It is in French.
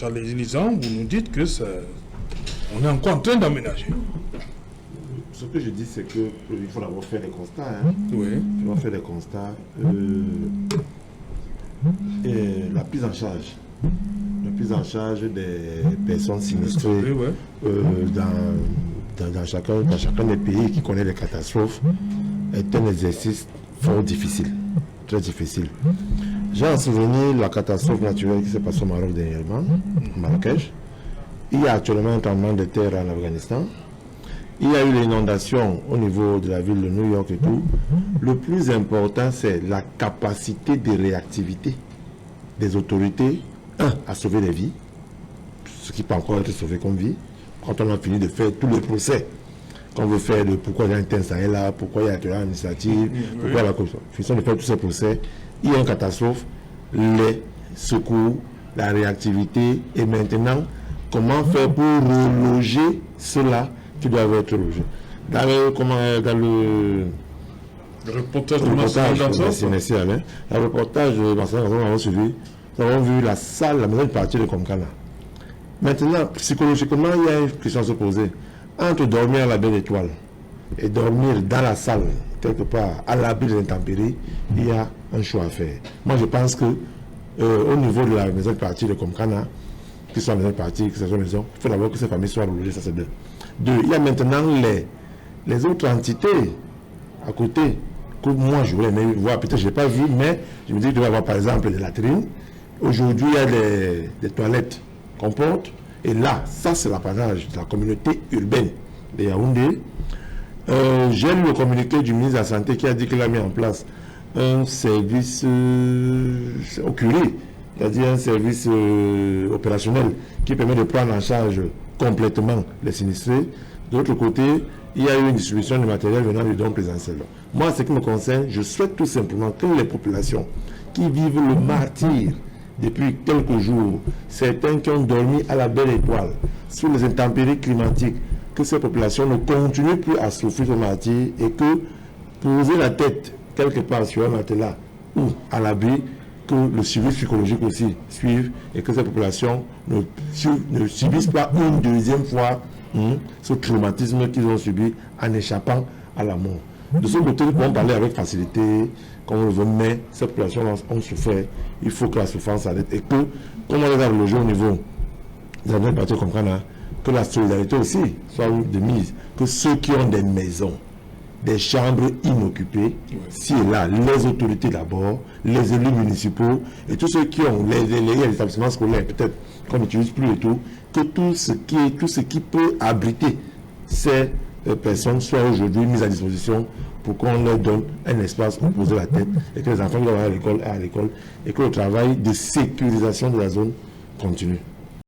lisant, vous nous dites que ça, on est encore en train d'aménager. Ce que je dis, c'est qu'il faut d'abord faire des constats. Hein. Oui. Il faut faire des constats. Et la prise en charge. La prise en charge des personnes sinistrées dans chacun des pays qui connaît les catastrophes est un exercice fort difficile, très difficile. J'ai en souvenir la catastrophe naturelle qui s'est passée au Maroc dernièrement, au Marrakech. Il y a actuellement un tremblement de terre en Afghanistan. Il y a eu l'inondation au niveau de la ville de New York et tout. Le plus important, c'est la capacité de réactivité des autorités, à sauver des vies, ce qui peut encore être sauvé comme vie, quand on a fini de faire tous les procès qu'on veut faire de pourquoi il y a un tel ça est là, pourquoi il y a une initiative, pourquoi la corruption. Finissons de faire tous ces procès, il y a une catastrophe, les secours, la réactivité, et maintenant, comment faire pour reloger cela qui doivent être logés. Dans le reportage de Marcel Ganson, le reportage de Marcel Ganson, nous avons suivi, nous avons vu la salle, la maison de partie de Komkana. Maintenant, psychologiquement, il y a une question à se poser. Entre dormir à la belle étoile et dormir dans la salle, quelque part, à l'abri des intempéries, il y a un choix à faire. Moi, je pense que au niveau de la maison de partie de Komkana, que ce soit maison de partie, que ce soit maison, il faut d'abord que ces familles soient relogées, ça c'est bien. Deux, il y a maintenant les autres entités à côté que moi je voulais voir, peut-être je n'ai pas vu, mais je me dis qu'il doit y avoir par exemple des latrines. Aujourd'hui, il y a des toilettes qu'on porte, et là, ça c'est l'apanage de la communauté urbaine de Yaoundé. J'ai lu le communiqué du ministre de la Santé qui a dit qu'il a mis en place un service oculaire, c'est-à-dire un service opérationnel qui permet de prendre en charge complètement les sinistrés. De l'autre côté, il y a eu une distribution de matériel venant du don présentiel. Moi, ce qui me concerne, je souhaite tout simplement que les populations qui vivent le martyre depuis quelques jours, certains qui ont dormi à la belle étoile, sous les intempéries climatiques, que ces populations ne continuent plus à souffrir ce martyre et que poser la tête quelque part sur un matelas ou à l'abri, que le suivi psychologique aussi suive et que ces populations ne subissent pas une deuxième fois ce traumatisme qu'ils ont subi en échappant à la mort. De ce côté, nous pouvons parler avec facilité, comme on le veut, mais ces populations ont souffert. Il faut que la souffrance arrête et que, comme on les a relogés au niveau de la partie comme ça, que la solidarité aussi soit de mise, que ceux qui ont des maisons, des chambres inoccupées, si et là, les autorités d'abord, les élus municipaux et tous ceux qui ont les établissements scolaires, peut-être qu'on n'utilise plus et tout, que tout ce qui peut abriter ces personnes soient aujourd'hui mises à disposition pour qu'on leur donne un espace pour poser la tête et que les enfants doivent aller à l'école et que le travail de sécurisation de la zone continue.